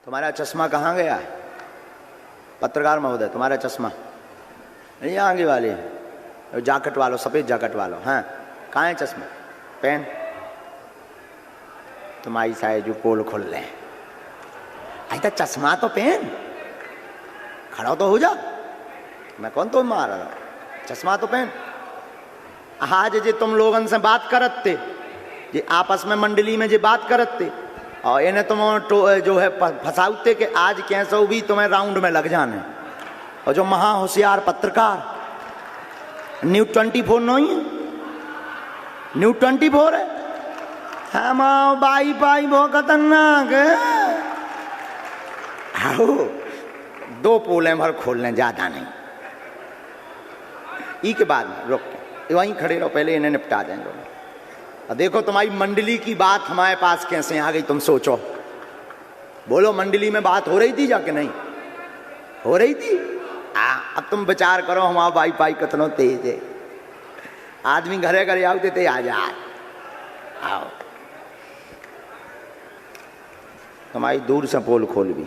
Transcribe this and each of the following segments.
तुम्हारा चश्मा कहाँ गया? पत्रकार महोदय, तुम्हारा चश्मा नहीं, आगे वाले जैकेट वालों, सफ़ेद जैकेट वालों, हाँ कहाँ है चश्मा? पेन तुम्हारी शायद जो पोल खोल रहे हैं। आई चश्मा तो पेन, खड़ा तो हो जा, मैं कौन तो मार रहा, चश्मा तो पेन। आज जे तुम लोगन से बात करत थे, जे आपस में मंडली में जे बात करत थे, और इन्हें तुम जो है फंसाउते कि आज कैसे भी तुम्हें राउंड में लग जाने। और जो महा होशियार पत्रकार न्यूज़ 24 नहीं है, न्यूज़ 24 है, हम बाई बाई बहुत खतरनाक है। आओ दो पोलें भर खोल लें, ज्यादा नहीं। ई के बाद में रुक के वहीं खड़े रहो, पहले इन्हें निपटा दें लोग। और देखो तुम्हारी मंडली की बात हमारे पास कैसे आ गई, तुम सोचो। बोलो मंडली में बात हो रही थी जाके? नहीं हो रही थी। अब तुम विचार करो, हमारा भाई भाई कितना तेज है। आदमी घरे घरे आओ देते आजाद आओ, तुम्हारी दूर से पोल खोल भी।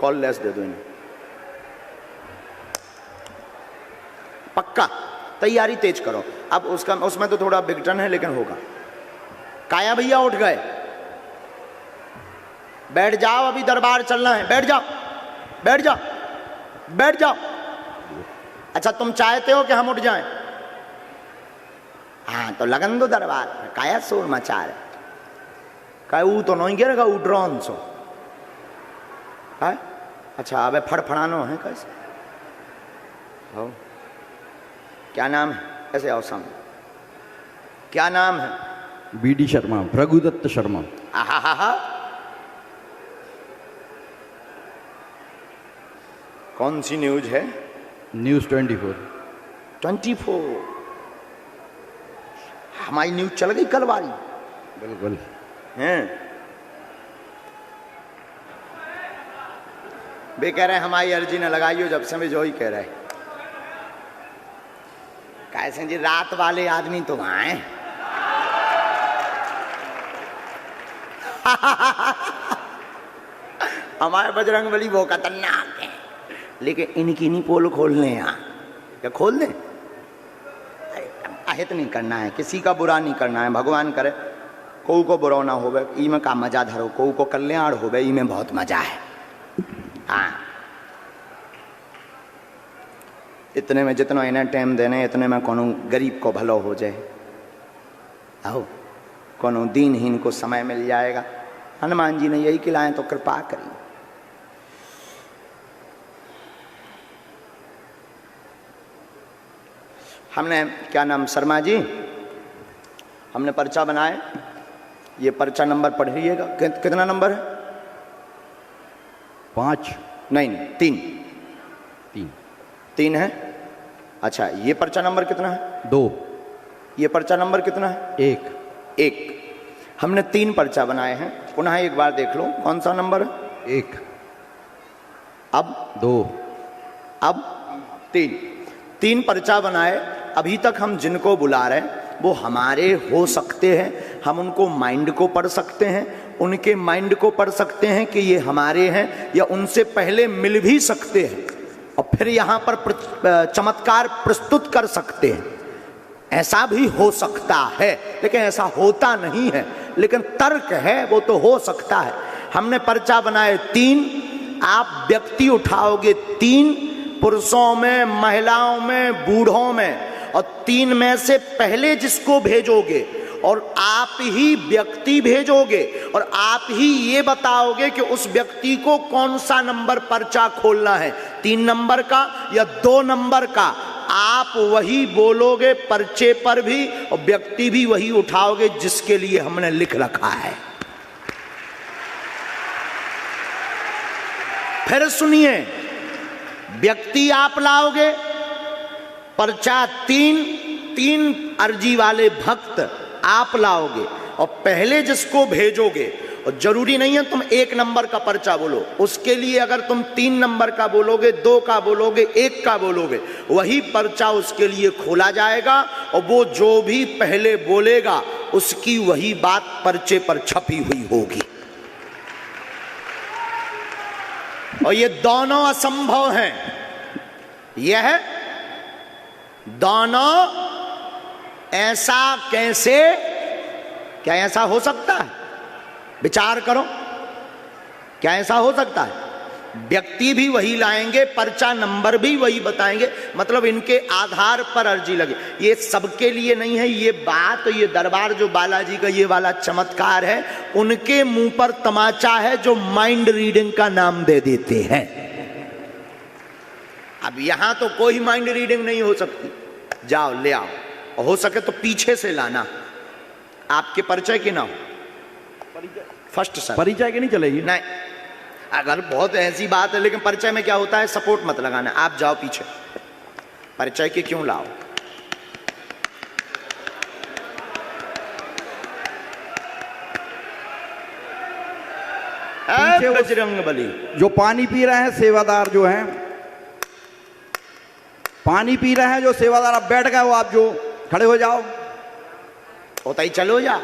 कॉल लेस दे दो इन्हें, पक्का तैयारी तेज करो। अब उसका उसमें तो थोड़ा विघटन है लेकिन होगा। काया भैया उठ गए, बैठ जाओ, अभी दरबार चलना है, बैठ जाओ बैठ जाओ बैठ जाओ। अच्छा तुम चाहते हो कि हम उठ जाएं? हाँ तो लगन दो दरबार में, काया शोर मचा रहे। का ऊ तो नहीं गिरेगा, ऊ ड्रोन सो है। अच्छा अब फड़फड़ानो है कैसे हो? क्या नाम है? ऐसे आओ सामने, क्या नाम है? बीडी शर्मा, भृगुदत्त शर्मा। आहा, कौन सी न्यूज है? न्यूज़ 24। 24 हमारी न्यूज चल गई कल वाली। बिल्कुल हैं वे कह रहे हैं हमारी अर्जी न लगाइयो, जब से जो ही कह रहे हैं। कैसे जी रात वाले आदमी तो आए हमारे बजरंगबली वो खतरनाक है, लेकिन इनकी नहीं पोल खोलने यहाँ। क्या खोल दें? अहित नहीं करना है, किसी का बुरा नहीं करना है। भगवान करे कोई को बुरा ना होवे, ई में का मजा धरो, कोई को कल्याण होवे, ई में बहुत मजा है। हाँ इतने में जितना इन्हें टाइम देने, इतने में कोनो गरीब को भलो हो जाए, आओ कोनो दीनहीन को समय मिल जाएगा। हनुमान जी ने यही खिलाएं तो कृपा करी। हमने क्या नाम शर्मा जी, हमने पर्चा बनाए, ये पर्चा नंबर पढ़िएगा। कितना नंबर है? 5 नहीं 3 3 है। अच्छा ये पर्चा नंबर कितना है? 2। ये पर्चा नंबर कितना है? 1। हमने 3 पर्चा बनाए हैं। पुनः एक बार देख लो कौन सा नंबर है? 1, अब 2, अब 3 पर्चा बनाए। अभी तक हम जिनको बुला रहे हैं वो हमारे हो सकते हैं, हम उनको माइंड को पढ़ सकते हैं, उनके माइंड को पढ़ सकते हैं कि ये हमारे हैं, या उनसे पहले मिल भी सकते हैं और फिर यहाँ पर चमत्कार प्रस्तुत कर सकते हैं। ऐसा भी हो सकता है, लेकिन ऐसा होता नहीं है, लेकिन तर्क है वो तो हो सकता है। हमने पर्चा बनाए 3, आप व्यक्ति उठाओगे 3, पुरुषों में, महिलाओं में, बूढ़ों में, और 3 में से पहले जिसको भेजोगे और आप ही व्यक्ति भेजोगे और आप ही ये बताओगे कि उस व्यक्ति को कौन सा नंबर पर्चा खोलना है, 3 नंबर का या 2 नंबर का। आप वही बोलोगे पर्चे पर भी, और व्यक्ति भी वही उठाओगे जिसके लिए हमने लिख रखा है। फिर सुनिए, व्यक्ति आप लाओगे, पर्चा 3 अर्जी वाले भक्त आप लाओगे, और पहले जिसको भेजोगे और जरूरी नहीं है तुम 1 नंबर का पर्चा बोलो, उसके लिए अगर तुम 3 नंबर का बोलोगे, 2 का बोलोगे, 1 का बोलोगे, वही पर्चा उसके लिए खोला जाएगा और वो जो भी पहले बोलेगा उसकी वही बात पर्चे पर छपी हुई होगी। और ये दोनों असंभव हैं। यह दोनों ऐसा कैसे, क्या ऐसा हो सकता है? विचार करो, क्या ऐसा हो सकता है? व्यक्ति भी वही लाएंगे, पर्चा नंबर भी वही बताएंगे, मतलब इनके आधार पर अर्जी लगे। ये सबके लिए नहीं है ये बात, ये दरबार जो बालाजी का ये वाला चमत्कार है, उनके मुंह पर तमाचा है जो माइंड रीडिंग का नाम दे देते हैं। अब यहां तो कोई माइंड रीडिंग नहीं हो सकती, जाओ ले आओ, और हो सके तो पीछे से लाना, आपके परिचय की ना हो। फर्स्ट सर परिचय की नहीं चलेगी? नहीं, अगर बहुत ऐसी बात है, लेकिन परिचय में क्या होता है, सपोर्ट मत लगाना, आप जाओ पीछे, परिचय की क्यों लाओ। बजरंगबली जो पानी पी रहे हैं सेवादार जो हैं, पानी पी रहे हैं जो सेवादार, आप बैठ गए हो, आप जो खड़े हो जाओ, होता ही चलो जा,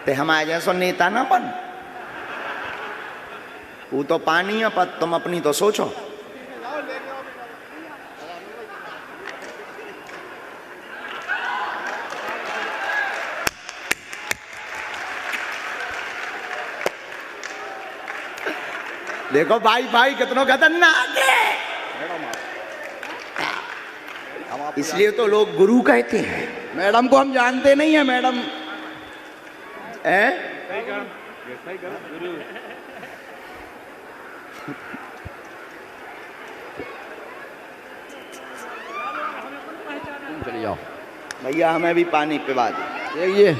ते हमारे जैसा नेता ना बन, वो तो पानी है पर तुम अपनी तो सोचो। देखो भाई भाई कितना खतरनाक है, इसलिए तो लोग गुरु कहते हैं। मैडम को हम जानते नहीं है मैडम। चले जाओ भैया, हमें भी पानी पिला दो। ये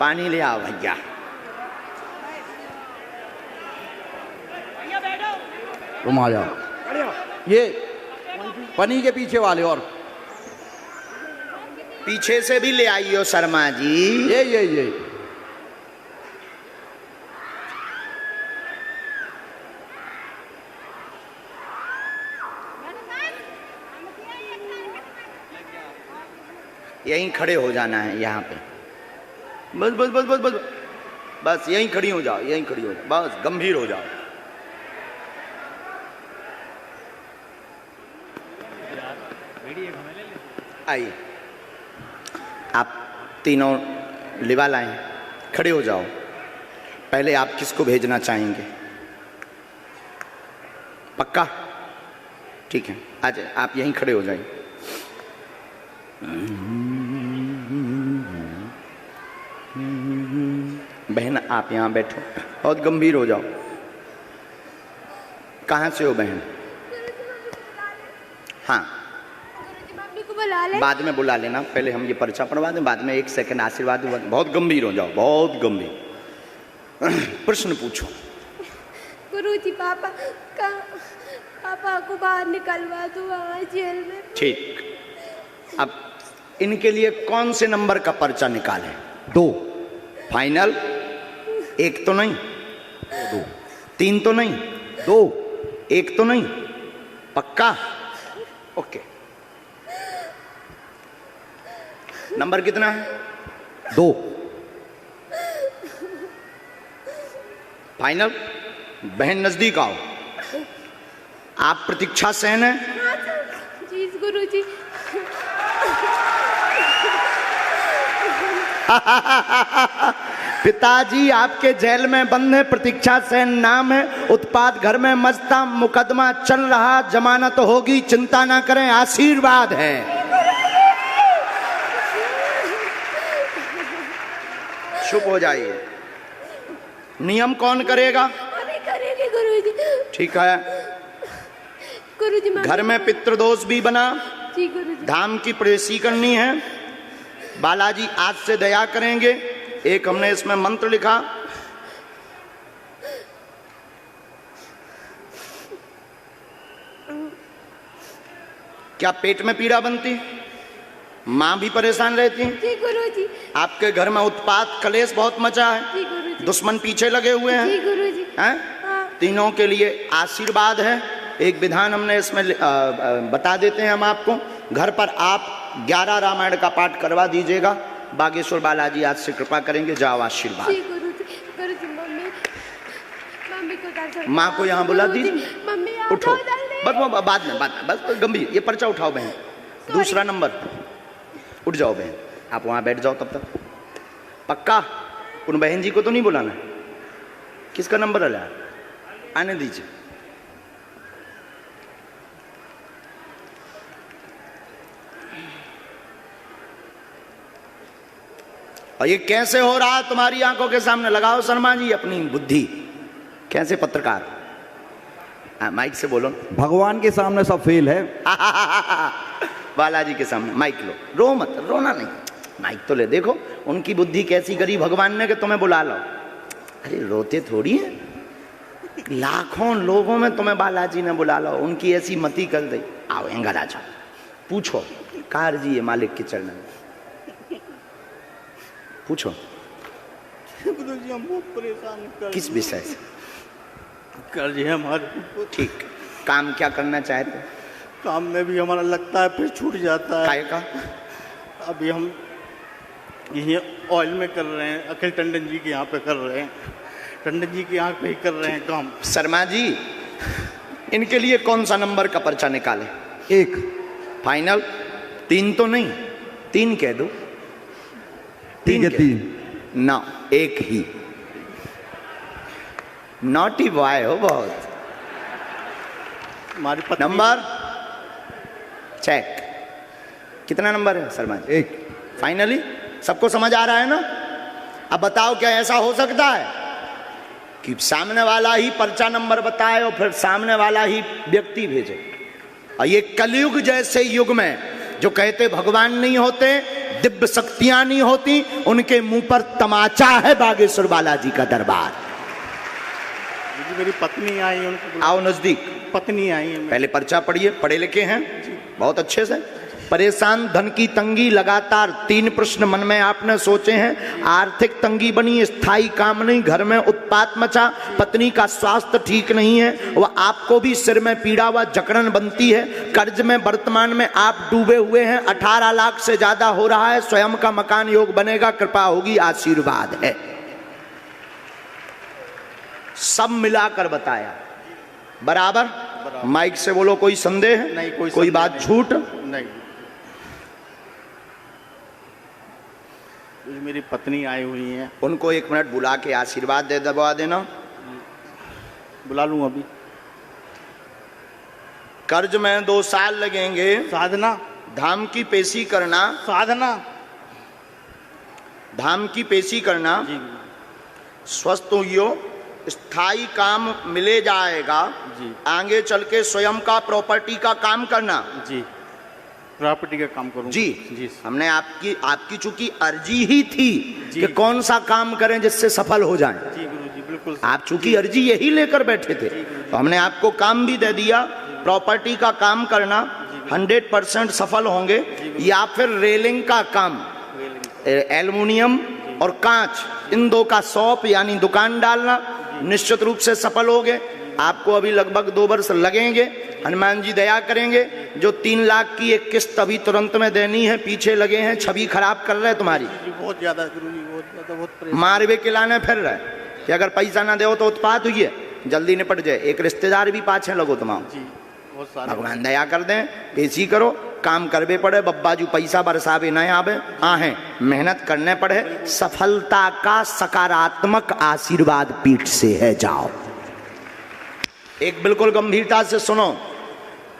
पानी ले आओ भैया। तुम आ जाओ, ये पनी के पीछे वाले, और पीछे से भी ले आइयो शर्मा जी। ये यहीं खड़े हो जाना है यहाँ पे, बस बस बस बस बस बस यहीं खड़ी हो जाओ, यहीं खड़ी हो जाओ, बस गंभीर हो जाओ। आइए, आप तीनों लिवा लाएं, खड़े हो जाओ। पहले आप किसको भेजना चाहेंगे? पक्का? ठीक है, आ जाए, आप यहीं खड़े हो जाइए। बहन आप यहाँ बैठो, बहुत गंभीर हो जाओ। कहाँ से हो बहन? हाँ, बाद में बुला लेना, पहले हम ये पर्चा पढ़वा दें, बाद में 1 सेकंड आशीर्वाद। बहुत गंभीर हो जाओ, बहुत गंभीर। प्रश्न पूछो। गुरुजी, पापा को बाहर निकलवा दो जेल में। ठीक, अब इनके लिए कौन से नंबर का पर्चा निकालें? 2 फाइनल? 1 तो नहीं, 2 3 तो नहीं, 2 1 तो नहीं, पक्का? ओके, नंबर कितना है? 2 फाइनल? बहन नजदीक आओ, आप प्रतीक्षा सेन है? जी गुरुजी। पिताजी आपके जेल में बंद है, प्रतीक्षा सेन नाम है, उत्पाद घर में मस्ता, मुकदमा चल रहा, जमानत होगी, चिंता ना करें, आशीर्वाद है। चुप हो जाइए। नियम कौन करेगा? अभी करेंगे गुरुजी। ठीक है गुरुजी। घर में पितृदोष भी बना, जी गुरुजी। धाम की प्रेसी करनी है, बालाजी आज से दया करेंगे। एक हमने इसमें मंत्र लिखा, क्या पेट में पीड़ा बनती? माँ भी परेशान रहती है? जी गुरुजी। आपके घर में उत्पात कलेश बहुत मचा है? जी गुरुजी। दुश्मन पीछे लगे हुए हैं? जी गुरुजी। हैं? हाँ। तीनों के लिए आशीर्वाद है। एक विधान हमने इसमें बता देते हैं हम आपको। घर पर आप 11 रामायण का पाठ करवा दीजिएगा। बागेश्वर बालाजी आज से कृपा करेंगे। जाओ आशीर्वाद। जी गुरुजी। गुरुजी मम्मी को दर्शन। माँ को यहाँ बुला गुरुजी, दीजिए। मम्मी आ उठो, जाओ जल्दी। बस बाद में बस गंभीर ये पर्चा उठाओ बहन। दूसरा नंबर, उठ जाओ बहन, आप वहाँ बैठ जाओ तब तक। पक्का? उन बहन जी को तो नहीं बुलाना? किसका नंबर है? आने दीजिए। और ये कैसे हो रहा है तुम्हारी आंखों के सामने? लगाओ शर्मा जी अपनी बुद्धि। कैसे पत्रकार? माइक से बोलो। भगवान के सामने सब फेल है। बालाजी के सामने माइक लो। रो मत, रोना नहीं, माइक तो ले। देखो उनकी बुद्धि कैसी करी भगवान ने कि तुम्हें बुला लो। अरे रोते थोड़ी है, लाखों लोगों में तुम्हें बालाजी ने बुला लो। उनकी ऐसी मति कर दी। आओ एंगर आ जाओ, पूछो कार जी है मालिक के चरणों में, पूछो गुरुजी हम बहुत परेशान कर किस विषय से? कर्ज है हमारे। ठीक, काम क्या करना चाहते? काम में भी हमारा लगता है फिर छूट जाता है। काय का? अभी हम यही ऑयल में कर रहे हैं, अखिल टंडन जी के यहाँ पे कर रहे हैं, टंडन जी के यहाँ पे ही कर रहे हैं काम। शर्मा जी इनके लिए कौन सा नंबर का पर्चा निकाले? 1 फाइनल? 3 तो नहीं, 3 कह दो। 3 ना, 1 ही। नॉटी बॉय हो बहुत। हमारी पत्नी नंबर चेक। कितना नंबर है शर्मा जी? 1। फाइनली सबको समझ आ रहा है ना? अब बताओ क्या ऐसा हो सकता है कि सामने वाला ही पर्चा नंबर बताए और फिर सामने वाला ही व्यक्ति भेजे? और ये कलयुग जैसे युग में जो कहते भगवान नहीं होते, दिव्य शक्तियां नहीं होती, उनके मुंह पर तमाचा है बागेश्वर बालाजी का दरबार। मेरी पत्नी आई है, उनको आओ नजदीक। पत्नी आई है। पहले पर्चा पढ़िए, पढ़े लिखे हैं बहुत अच्छे से। परेशान, धन की तंगी लगातार। 3 प्रश्न मन में आपने सोचे हैं। आर्थिक तंगी बनी, स्थायी काम नहीं, घर में उत्पात मचा, पत्नी का स्वास्थ्य ठीक नहीं है, वह आपको भी सिर में पीड़ा व जकड़न बनती है, कर्ज में वर्तमान में आप डूबे हुए हैं, 18 लाख से ज्यादा हो रहा है, स्वयं का मकान योग बनेगा, कृपा होगी, आशीर्वाद है। सब मिलाकर बताया बराबर? माइक से बोलो। कोई संदेह है? नहीं, कोई बात झूठ नहीं। मेरी पत्नी आई हुई है, उनको 1 मिनट बुला के आशीर्वाद दे दबा देना। बुला लूं अभी? कर्ज में 2 साल लगेंगे। साधना, धाम की पेशी करना, साधना, धाम की पेशी करना, जी स्वस्थ होइयो, स्थायी काम मिले जाएगा, जी। आगे चल के स्वयं का प्रॉपर्टी का काम करना। जी, प्रॉपर्टी का काम करूं जी जी। हमने आपकी चूंकि अर्जी ही थी जी। कि कौन सा काम करें जिससे सफल हो जाएं। जी गुरुजी, बिल्कुल। आप चूंकि अर्जी यही लेकर बैठे थे तो हमने आपको काम भी दे दिया। प्रॉपर्टी का काम करना, 100% सफल होंगे। या फिर रेलिंग का काम, एल्युमिनियम और कांच, इन 2 का शॉप यानी दुकान डालना, निश्चित रूप से सफल होगे। आपको अभी लगभग 2 वर्ष लगेंगे, हनुमान जी दया करेंगे। जो 3 लाख की एक किस्त अभी तुरंत में देनी है, पीछे लगे हैं, छवि खराब कर रहे हैं तुम्हारी। बहुत ज्यादा गुरुजी, बहुत ज्यादा, बहुत परेशान। मारवे के लाने फिर रहे कि अगर पैसा ना दो तो उत्पात हुई है, जल्दी निपट जाए। एक रिश्तेदार भी पाछे लगो तुम। जी, बहुत सारे। भगवान दया कर दें, पेशी करो, काम करवे पड़े, बब्बाजू पैसा बरसावे न आवे, आहे मेहनत करने पड़े। सफलता का सकारात्मक आशीर्वाद पीठ से है। जाओ एक बिल्कुल गंभीरता से सुनो।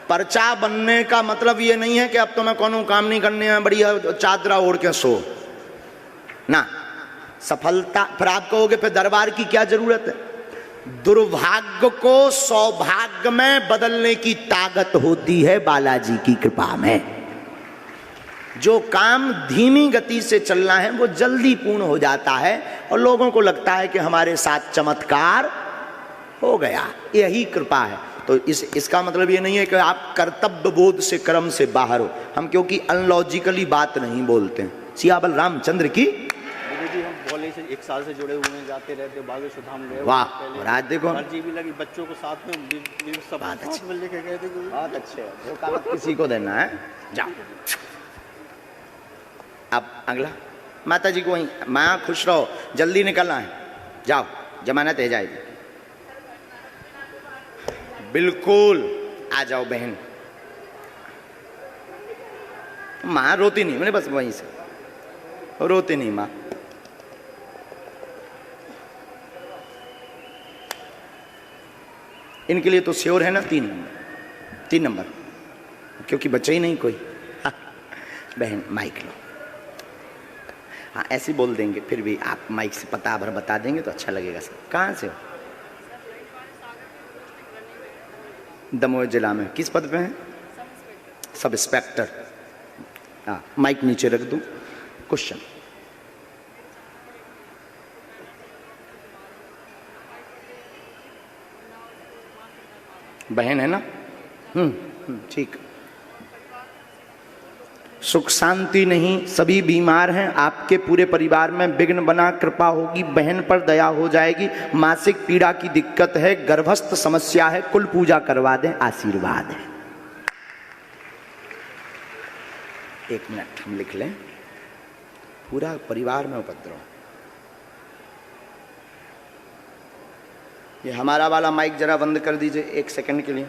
पर्चा बनने का मतलब ये नहीं है कि अब तुम्हें कोनो काम नहीं करने में, बढ़िया चादरा ओढ़ के सो ना। सफलता फिर आप कहोगे फिर दरबार की क्या जरूरत है? दुर्भाग्य को सौभाग्य में बदलने की ताकत होती है बालाजी की कृपा में। जो काम धीमी गति से चलना है वो जल्दी पूर्ण हो जाता है और लोगों को लगता है कि हमारे साथ चमत्कार हो गया। यही कृपा है। तो इसका मतलब ये नहीं है कि आप कर्तव्य बोध से कर्म से बाहर हो। हम क्योंकि अनलॉजिकली बात नहीं बोलते हैं। सियाबल रामचंद्र की जी। हम बोले से 1 साल से जुड़े हुए हैं, जाते रहते बागेश्वर धाम गए। वाह, और आज देखो जी भी लगी, बच्चों को साथ में सब बात अच्छी। साथ में लेके गए थे। बहुत अच्छे, धोखा मत किसी को देना है। जाओ अब अगला, माता जी को वहीं, माँ खुश रहो, जल्दी निकलना है, जाओ जमानत है जाएगी। बिल्कुल आ जाओ बहन। माँ रोती नहीं, मैंने बस वहीं से रोती नहीं माँ। इनके लिए तो श्योर है ना 3 नंबर, क्योंकि बच्चे ही नहीं कोई। बहन माइक लो। हाँ ऐसे बोल देंगे, फिर भी आप माइक से पता भर बता देंगे तो अच्छा लगेगा। सब कहाँ से हो? दमोह जिला में। किस पद पे हैं? Sub inspector. हाँ माइक नीचे रख दूं। क्वेश्चन। बहन है ना? ठीक। सुख शांति नहीं, सभी बीमार हैं, आपके पूरे परिवार में विघ्न बना, कृपा होगी, बहन पर दया हो जाएगी। मासिक पीड़ा की दिक्कत है, गर्भस्थ समस्या है, कुल पूजा करवा दें, आशीर्वाद है। 1 मिनट हम लिख लें। पूरा परिवार में उपद्रव। ये हमारा वाला माइक जरा बंद कर दीजिए 1 सेकंड के लिए।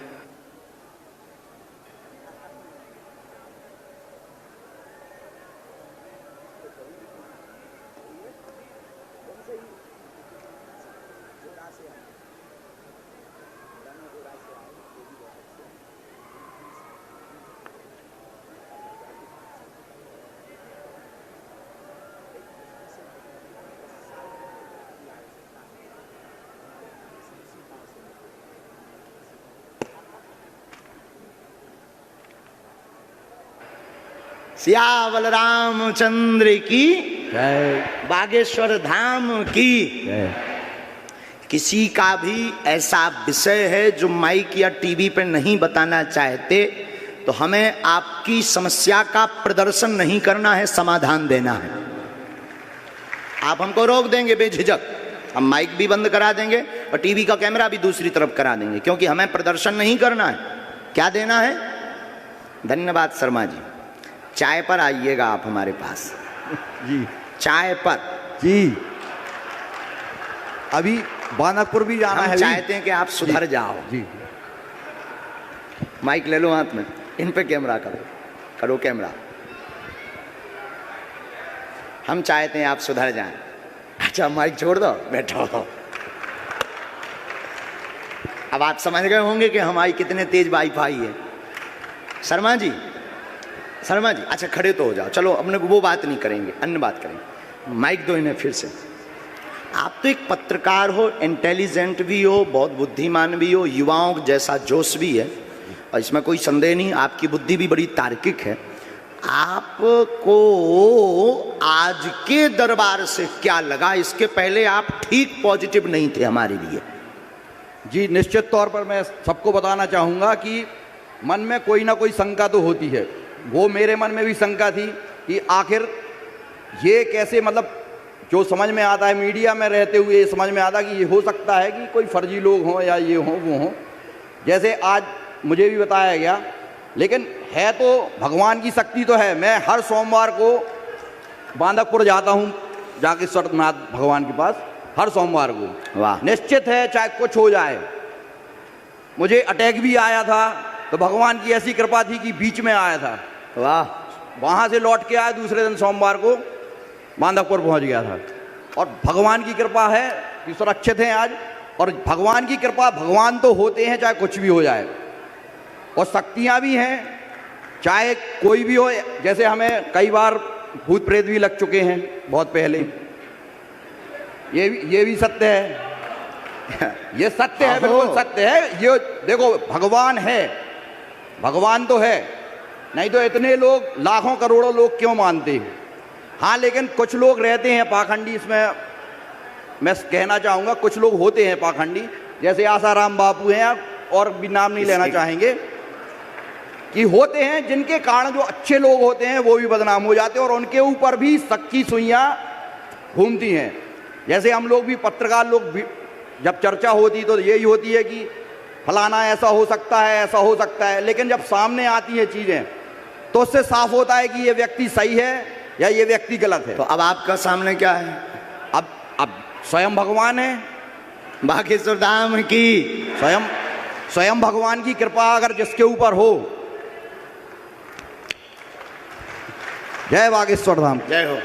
सियावल रामचंद्र की जय। बागेश्वर धाम की जय। किसी का भी ऐसा विषय है जो माइक या टीवी पर नहीं बताना चाहते तो हमें आपकी समस्या का प्रदर्शन नहीं करना है, समाधान देना है। आप हमको रोक देंगे बेझिझक, हम माइक भी बंद करा देंगे और टीवी का कैमरा भी दूसरी तरफ करा देंगे, क्योंकि हमें प्रदर्शन नहीं करना है। क्या देना है? धन्यवाद शर्मा जी। चाय पर आइएगा आप हमारे पास जी। चाय पर जी। अभी बानापुर भी जाना हम है। चाहते हैं कि आप सुधर जाओ। जी। माइक ले लो हाथ में, इन पे कैमरा करो कैमरा। हम चाहते हैं आप सुधर जाएं। अच्छा माइक छोड़ दो, बैठो। अब आप समझ गए होंगे कि हमारी कितने तेज वाईफाई है। शर्मा जी अच्छा खड़े तो हो जाओ। चलो अपने वो बात नहीं करेंगे, अन्य बात करेंगे। माइक दो इन्हें फिर से। आप तो एक पत्रकार हो, इंटेलिजेंट भी हो, बहुत बुद्धिमान भी हो, युवाओं जैसा जोश भी है और इसमें कोई संदेह नहीं, आपकी बुद्धि भी बड़ी तार्किक है। आपको आज के दरबार से क्या लगा? इसके पहले आप ठीक पॉजिटिव नहीं थे हमारे लिए। जी निश्चित तौर पर मैं सबको बताना चाहूँगा कि मन में कोई ना कोई शंका तो होती है। वो मेरे मन में भी शंका थी कि आखिर ये कैसे, मतलब जो समझ में आता है मीडिया में रहते हुए समझ में आता कि ये हो सकता है कि कोई फर्जी लोग हों या ये हों वो हों, जैसे आज मुझे भी बताया गया। लेकिन है तो भगवान की शक्ति तो है। मैं हर सोमवार को बांदकपुर जाता हूँ, जागेश्वर नाथ भगवान के पास हर सोमवार को। वाह। निश्चित है चाहे कुछ हो जाए। मुझे अटैक भी आया था तो भगवान की ऐसी कृपा थी कि बीच में आया था। वाह। वहाँ से लौट के आया, दूसरे दिन सोमवार को बांदकपुर पहुँच गया था। और भगवान की कृपा है कि सुरक्षित हैं आज। और भगवान की कृपा, भगवान तो होते हैं चाहे कुछ भी हो जाए, और शक्तियाँ भी हैं चाहे कोई भी हो। जैसे हमें कई बार भूत प्रेत भी लग चुके हैं बहुत पहले, ये भी सत्य है। ये सत्य है, बिल्कुल सत्य है। ये देखो भगवान है, भगवान तो है, नहीं तो इतने लोग लाखों करोड़ों लोग क्यों मानते हैं। हाँ लेकिन कुछ लोग रहते हैं पाखंडी, इसमें मैं कहना चाहूँगा कुछ लोग होते हैं पाखंडी, जैसे आसाराम बापू हैं या और भी नाम नहीं लेना चाहेंगे, कि होते हैं जिनके कारण जो अच्छे लोग होते हैं वो भी बदनाम हो जाते हैं और उनके ऊपर भी शक की सुइयां घूमती हैं। जैसे हम लोग भी, पत्रकार लोग भी, जब चर्चा होती तो यही होती है कि फलाना ऐसा हो सकता है, ऐसा हो सकता है, लेकिन जब सामने आती हैं चीजें तो उससे साफ होता है कि ये व्यक्ति सही है या ये व्यक्ति गलत है। तो अब आपका सामने क्या है? अब स्वयं भगवान है, बागेश्वर धाम की स्वयं भगवान की कृपा अगर जिसके ऊपर हो। जय बागेश्वर धाम। जय हो।